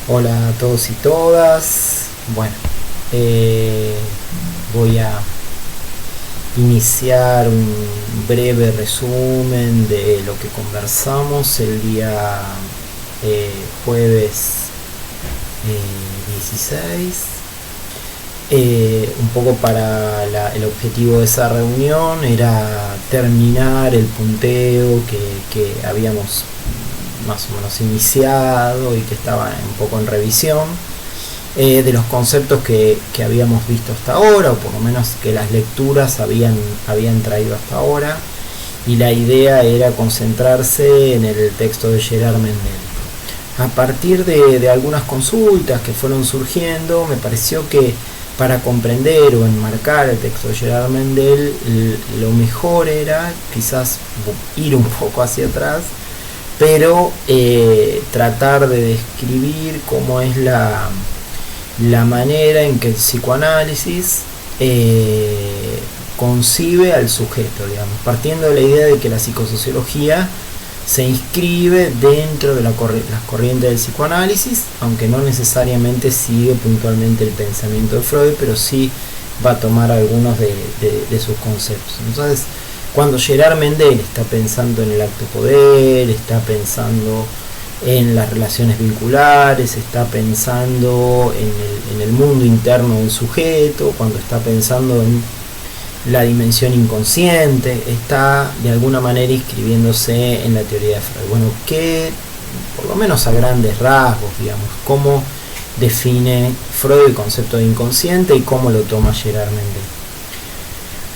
Hola a todos y todas. Bueno, voy a iniciar un breve resumen de lo que conversamos el día jueves 16. Un poco para el objetivo de esa reunión era terminar el punteo que habíamos más o menos iniciado y que estaba un poco en revisión de los conceptos que habíamos visto hasta ahora, o por lo menos que las lecturas habían traído hasta ahora, y la idea era concentrarse en el texto de Gerard Mendel. A partir de algunas consultas que fueron surgiendo, me pareció que para comprender o enmarcar el texto de Gerard Mendel, lo mejor era quizás ir un poco hacia atrás, pero tratar de describir cómo es la manera en que el psicoanálisis concibe al sujeto, digamos, partiendo de la idea de que la psicosociología se inscribe dentro de las corrientes del psicoanálisis, aunque no necesariamente sigue puntualmente el pensamiento de Freud, pero sí va a tomar algunos de sus conceptos. Entonces, cuando Gerard Mendel está pensando en el acto poder, está pensando en las relaciones vinculares, está pensando en el mundo interno del sujeto, cuando está pensando en la dimensión inconsciente, está de alguna manera inscribiéndose en la teoría de Freud. Bueno, que por lo menos a grandes rasgos, digamos, cómo define Freud el concepto de inconsciente y cómo lo toma Gerard Mendel.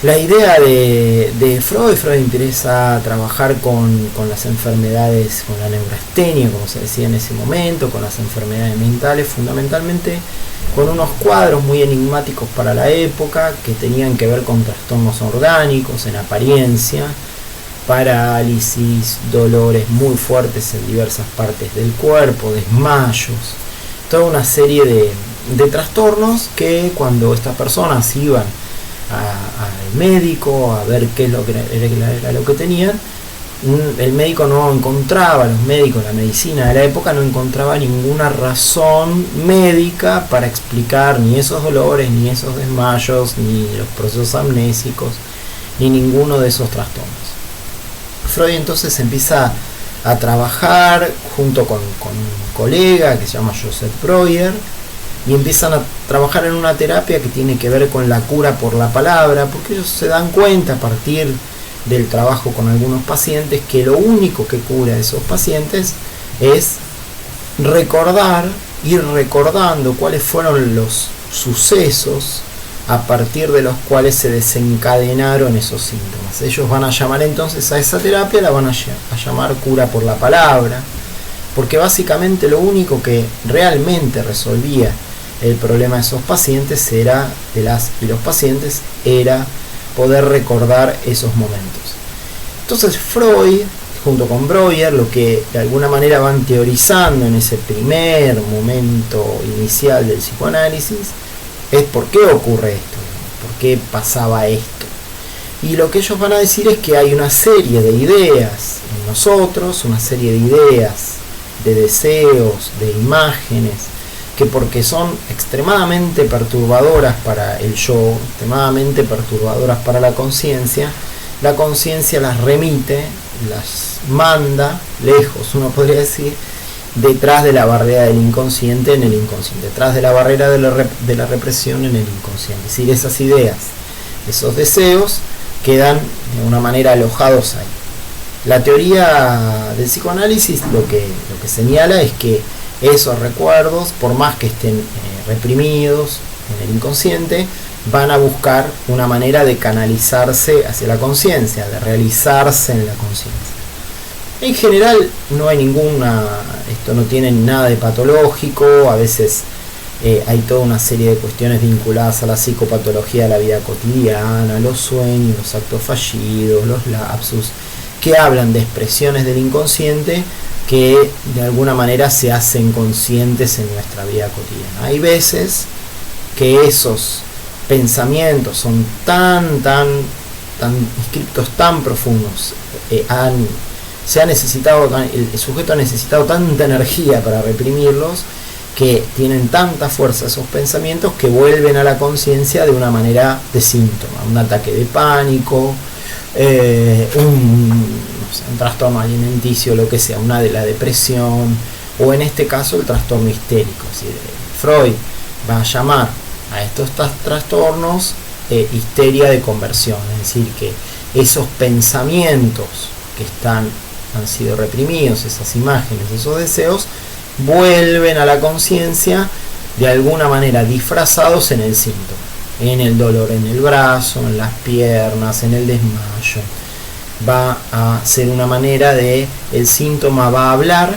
La idea de Freud empieza a trabajar con las enfermedades, con la neurastenia, como se decía en ese momento, con las enfermedades mentales, fundamentalmente con unos cuadros muy enigmáticos para la época que tenían que ver con trastornos orgánicos en apariencia, parálisis, dolores muy fuertes en diversas partes del cuerpo, desmayos, toda una serie de trastornos que cuando estas personas iban al médico a ver qué es lo que era lo que tenían, el médico no encontraba, los médicos, la medicina de la época no encontraba ninguna razón médica para explicar ni esos dolores, ni esos desmayos, ni los procesos amnésicos, ni ninguno de esos trastornos. Freud entonces empieza a trabajar junto con un colega que se llama Joseph Breuer, y empiezan a trabajar en una terapia que tiene que ver con la cura por la palabra, porque ellos se dan cuenta a partir del trabajo con algunos pacientes que lo único que cura a esos pacientes es ir recordando cuáles fueron los sucesos a partir de los cuales se desencadenaron esos síntomas. Ellos van a llamar entonces a esa terapia, la van a llamar cura por la palabra, porque básicamente lo único que realmente resolvía el problema de esos pacientes era poder recordar esos momentos. Entonces Freud, junto con Breuer, lo que de alguna manera van teorizando en ese primer momento inicial del psicoanálisis es por qué ocurre esto, por qué pasaba esto. Y lo que ellos van a decir es que hay una serie de ideas en nosotros, una serie de ideas, de deseos, de imágenes, que porque son extremadamente perturbadoras para el yo, extremadamente perturbadoras para la conciencia las remite, las manda lejos, uno podría decir, detrás de la barrera del inconsciente en el inconsciente, detrás de la barrera de la represión en el inconsciente. Es decir, esas ideas, esos deseos quedan de una manera alojados ahí. La teoría del psicoanálisis lo que señala es que esos recuerdos, por más que estén reprimidos en el inconsciente, van a buscar una manera de canalizarse hacia la conciencia, de realizarse en la conciencia. En general no hay esto no tiene nada de patológico, a veces hay toda una serie de cuestiones vinculadas a la psicopatología de la vida cotidiana, los sueños, los actos fallidos, los lapsus, que hablan de expresiones del inconsciente que de alguna manera se hacen conscientes en nuestra vida cotidiana. Hay veces que esos pensamientos son tan inscriptos, tan profundos, el sujeto ha necesitado tanta energía para reprimirlos, que tienen tanta fuerza esos pensamientos que vuelven a la conciencia de una manera de síntoma, un ataque de pánico, un trastorno alimenticio, lo que sea, una de la depresión, o en este caso el trastorno histérico. Es decir, Freud va a llamar a estos trastornos histeria de conversión, es decir, que esos pensamientos que han sido reprimidos, esas imágenes, esos deseos, vuelven a la conciencia de alguna manera disfrazados en el síntoma, en el dolor en el brazo, en las piernas, en el desmayo. Va a ser una manera de, el síntoma va a hablar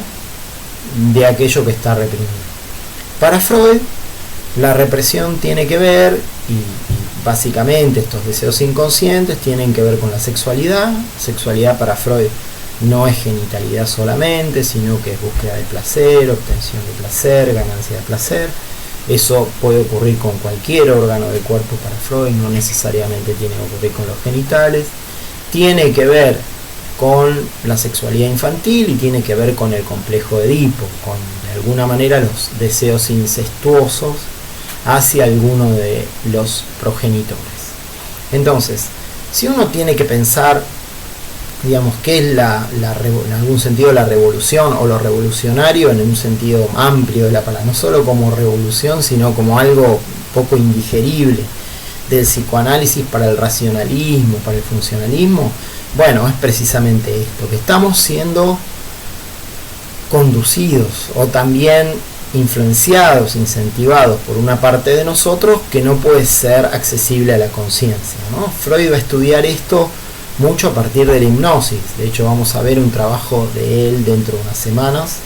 de aquello que está reprimido. Para Freud, la represión tiene que ver, y básicamente estos deseos inconscientes tienen que ver con la sexualidad. Sexualidad para Freud no es genitalidad solamente, sino que es búsqueda de placer, obtención de placer, ganancia de placer. Eso puede ocurrir con cualquier órgano del cuerpo para Freud, no necesariamente tiene que ocurrir con los genitales. Tiene que ver con la sexualidad infantil y tiene que ver con el complejo de Edipo, con de alguna manera los deseos incestuosos hacia alguno de los progenitores. Entonces, si uno tiene que pensar, digamos, qué es en algún sentido la revolución o lo revolucionario en un sentido amplio de la palabra, no solo como revolución, sino como algo poco indigerible del psicoanálisis para el racionalismo, para el funcionalismo, bueno, es precisamente esto, que estamos siendo conducidos o también influenciados, incentivados por una parte de nosotros que no puede ser accesible a la conciencia, ¿no? Freud va a estudiar esto mucho a partir de la hipnosis. De hecho, vamos a ver un trabajo de él dentro de unas semanas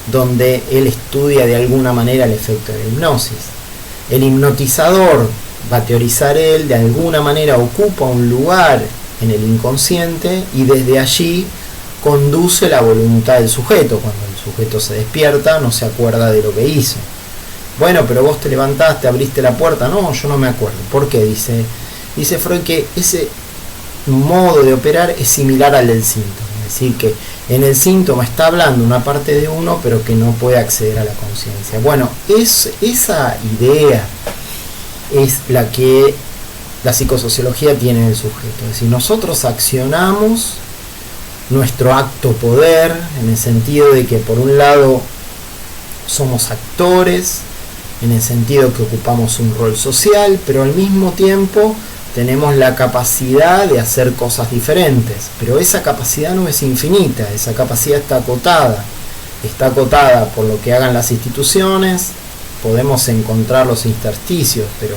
donde él estudia de alguna manera el efecto de la hipnosis. El hipnotizador, va a teorizar él, de alguna manera ocupa un lugar en el inconsciente y desde allí conduce la voluntad del sujeto. Cuando el sujeto se despierta no se acuerda de lo que hizo. Bueno, pero vos te levantaste, abriste la puerta. No, yo no me acuerdo. ¿Por qué? Dice Freud que ese modo de operar es similar al del síntoma. Es decir, que en el síntoma está hablando una parte de uno, pero que no puede acceder a la conciencia. Bueno, esa idea es la que la psicosociología tiene del sujeto. Es decir, nosotros accionamos nuestro acto poder en el sentido de que por un lado somos actores, en el sentido que ocupamos un rol social, pero al mismo tiempo tenemos la capacidad de hacer cosas diferentes, pero esa capacidad no es infinita, esa capacidad está acotada por lo que hagan las instituciones. Podemos encontrar los intersticios, pero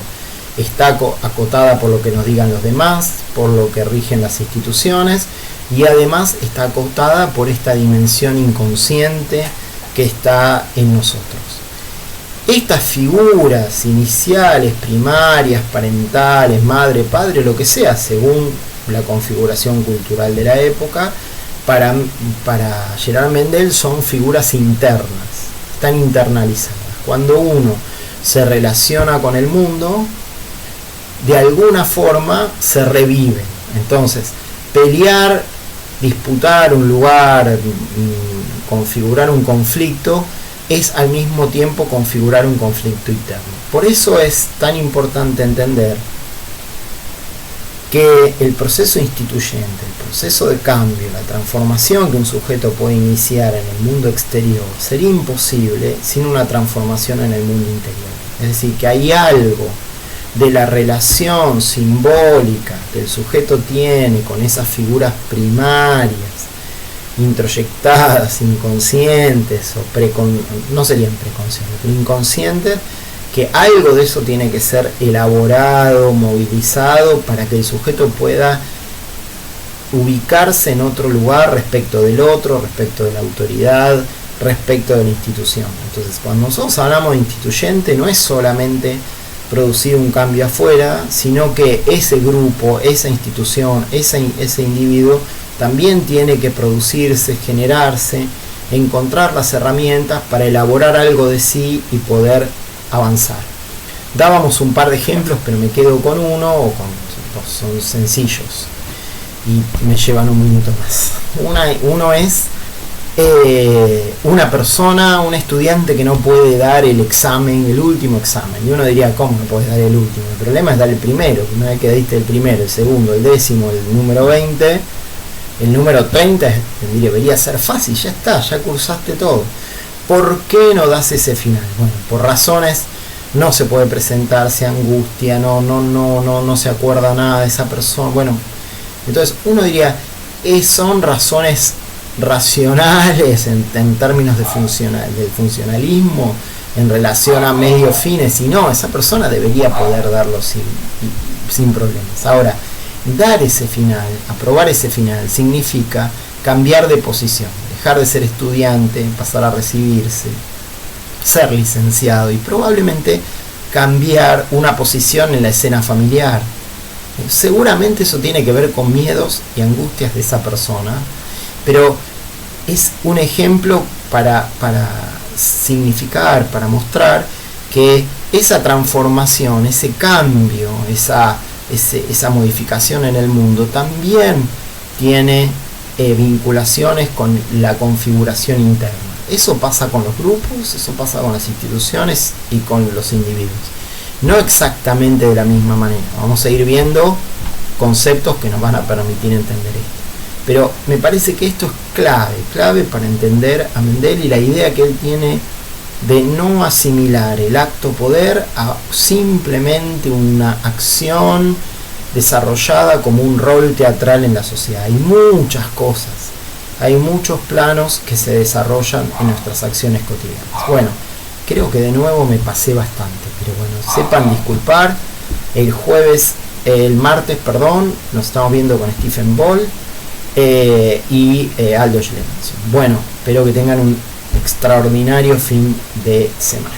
está acotada por lo que nos digan los demás, por lo que rigen las instituciones, y además está acotada por esta dimensión inconsciente que está en nosotros. Estas figuras iniciales, primarias, parentales, madre, padre, lo que sea, según la configuración cultural de la época, para Gerard Mendel son figuras internas, están internalizadas. Cuando uno se relaciona con el mundo, de alguna forma se revive. Entonces, pelear, disputar un lugar, configurar un conflicto, es al mismo tiempo configurar un conflicto interno. Por eso es tan importante entender que el proceso instituyente, el proceso de cambio, la transformación que un sujeto puede iniciar en el mundo exterior, sería imposible sin una transformación en el mundo interior. Es decir, que hay algo de la relación simbólica que el sujeto tiene con esas figuras primarias, introyectadas, inconscientes, no serían preconscientes, pero inconscientes, que algo de eso tiene que ser elaborado, movilizado, para que el sujeto pueda ubicarse en otro lugar respecto del otro, respecto de la autoridad, respecto de la institución. Entonces, cuando nosotros hablamos de instituyente, no es solamente producir un cambio afuera, sino que ese grupo, esa institución, ese individuo también tiene que producirse, generarse, encontrar las herramientas para elaborar algo de sí y poder avanzar. Dábamos un par de ejemplos, pero me quedo con uno o con dos, son sencillos y me llevan un minuto más. Uno es una persona, un estudiante que no puede dar el examen, el último examen. Y uno diría, ¿cómo no puedes dar el último? El problema es dar el primero. Una vez que diste el primero, el segundo, el décimo, el número 20, el número 30 debería ser fácil, ya está, ya cursaste todo. ¿Por qué no das ese final? Bueno, por razones, no se puede presentar, se angustia, no se acuerda nada de esa persona. Bueno, entonces uno diría, son razones racionales en términos del funcionalismo en relación a medios fines, y no, esa persona debería poder darlo sin problemas. Ahora, dar ese final, aprobar ese final, significa cambiar de posición, dejar de ser estudiante, pasar a recibirse, ser licenciado, y probablemente cambiar una posición en la escena familiar. Seguramente eso tiene que ver con miedos y angustias de esa persona, pero es un ejemplo para significar, para mostrar que esa transformación, ese cambio, esa modificación en el mundo también tiene vinculaciones con la configuración interna. Eso pasa con los grupos, eso pasa con las instituciones y con los individuos. No exactamente de la misma manera. Vamos a ir viendo conceptos que nos van a permitir entender esto. Pero me parece que esto es clave para entender a Mendel y la idea que él tiene de no asimilar el acto poder a simplemente una acción desarrollada como un rol teatral en la sociedad. Hay muchas cosas, hay muchos planos que se desarrollan en nuestras acciones cotidianas. Bueno, creo que de nuevo me pasé bastante, pero bueno, sepan disculpar. El martes, nos estamos viendo con Stephen Ball y Aldo Schlemanson. Bueno, espero que tengan un extraordinario fin de semana.